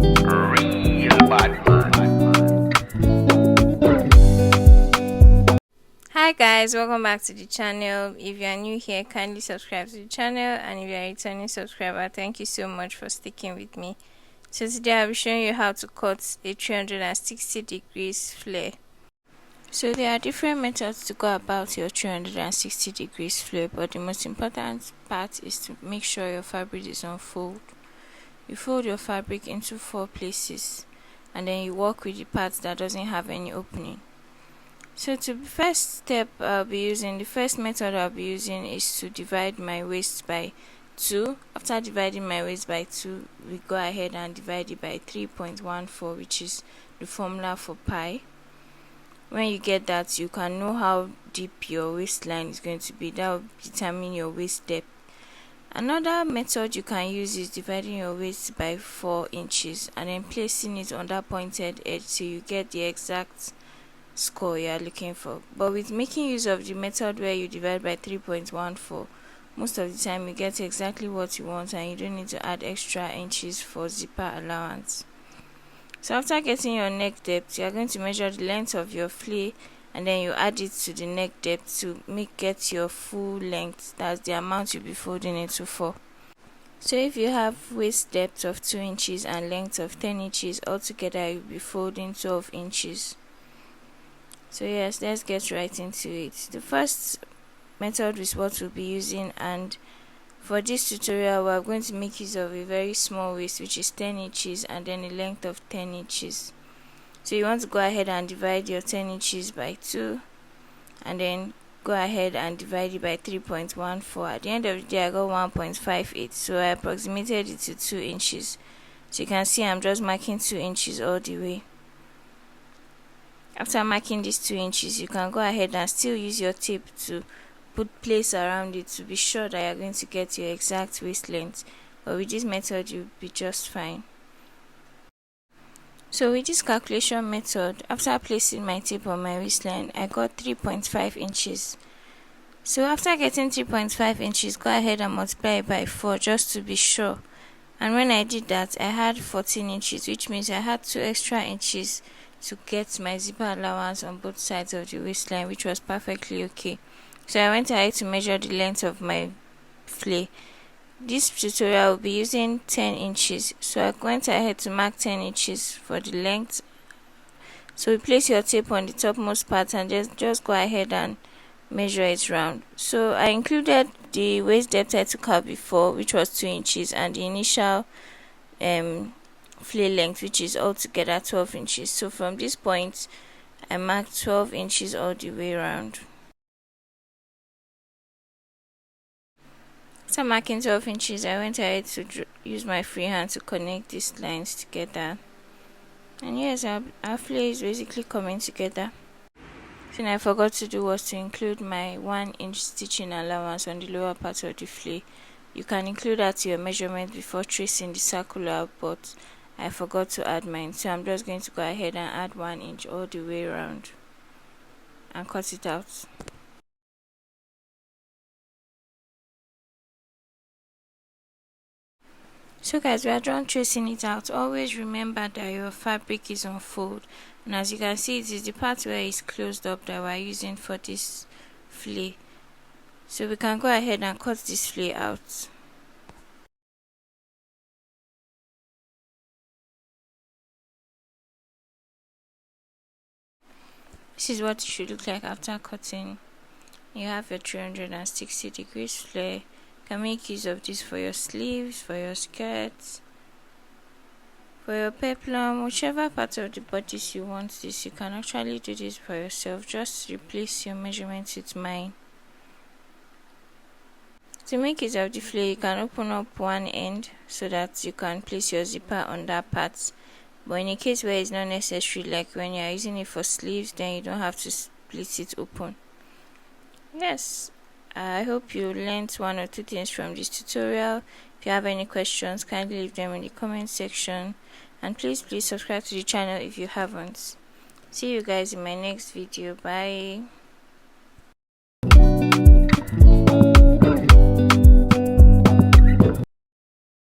Real bad man. Hi guys, welcome back to the channel. If you are new here, kindly subscribe to the channel, and if you are a returning subscriber, thank you so much for sticking with me. So today I'll be showing you how to cut a 360 degrees flare. So there are different methods to go about your 360 degrees flare, but the most important part is to make sure your fabric is on fold. You fold your fabric into 4 places, and then you work with the part that doesn't have any opening. So the first method I'll be using is to divide my waist by 2. After dividing my waist by 2, we go ahead and divide it by 3.14, which is the formula for pi. When you get that, you can know how deep your waistline is going to be. That will determine your waist depth. Another method you can use is dividing your waist by 4 inches and then placing it on that pointed edge so you get the exact score you are looking for. But with making use of the method where you divide by 3.14, most of the time you get exactly what you want and you don't need to add extra inches for zipper allowance. So after getting your neck depth, you are going to measure the length of your flare and then you add it to the neck depth to get your full length. That's the amount you'll be folding it to for. So if you have waist depth of 2 inches and length of 10 inches, altogether you'll be folding 12 inches. So yes, let's get right into it. The first method is what we'll be using, and for this tutorial we're going to make use of a very small waist, which is 10 inches and then a length of 10 inches. So you want to go ahead and divide your 10 inches by 2 and then go ahead and divide it by 3.14. At the end of the day I got 1.58, so I approximated it to 2 inches. So you can see I'm just marking 2 inches all the way. After marking these 2 inches, you can go ahead and still use your tape to put place around it to be sure that you're going to get your exact waist length. But with this method you'll be just fine. So with this calculation method, after placing my tape on my waistline, I got 3.5 inches. So after getting 3.5 inches, go ahead and multiply it by 4 just to be sure. And when I did that, I had 14 inches, which means I had 2 extra inches to get my zipper allowance on both sides of the waistline, which was perfectly okay. So I went ahead to measure the length of my flare. This tutorial will be using 10 inches, so I went ahead to mark 10 inches for the length. So you place your tape on the topmost part and just go ahead and measure it round. So I included the waist depth I took out before, which was 2 inches, and the initial flare length, which is altogether 12 inches. So from this point I marked 12 inches all the way around. After marking 12 inches, I went ahead to use my free hand to connect these lines together. And yes, our flare is basically coming together. Thing I forgot to do was to include my 1 inch stitching allowance on the lower part of the flare. You can include that to your measurement before tracing the circle out, but I forgot to add mine, so I'm just going to go ahead and add 1 inch all the way around and cut it out. So guys, we are done tracing it out. Always remember that your fabric is on fold, and as you can see, it is the part where it's closed up that we're using for this flare. So we can go ahead and cut this flare out. This is what it should look like after cutting. You have your 360 degrees flare. You can make use of this for your sleeves, for your skirts, for your peplum, whichever part of the bodice you want this. You can actually do this for yourself. Just replace your measurements with mine. To make use of the flare, you can open up one end so that you can place your zipper on that part. But in a case where it's not necessary, like when you are using it for sleeves, then you don't have to split it open. Yes, I hope you learned 1 or 2 things from this tutorial. If you have any questions, kindly leave them in the comment section, and please subscribe to the channel if you haven't. See you guys in my next video. Bye.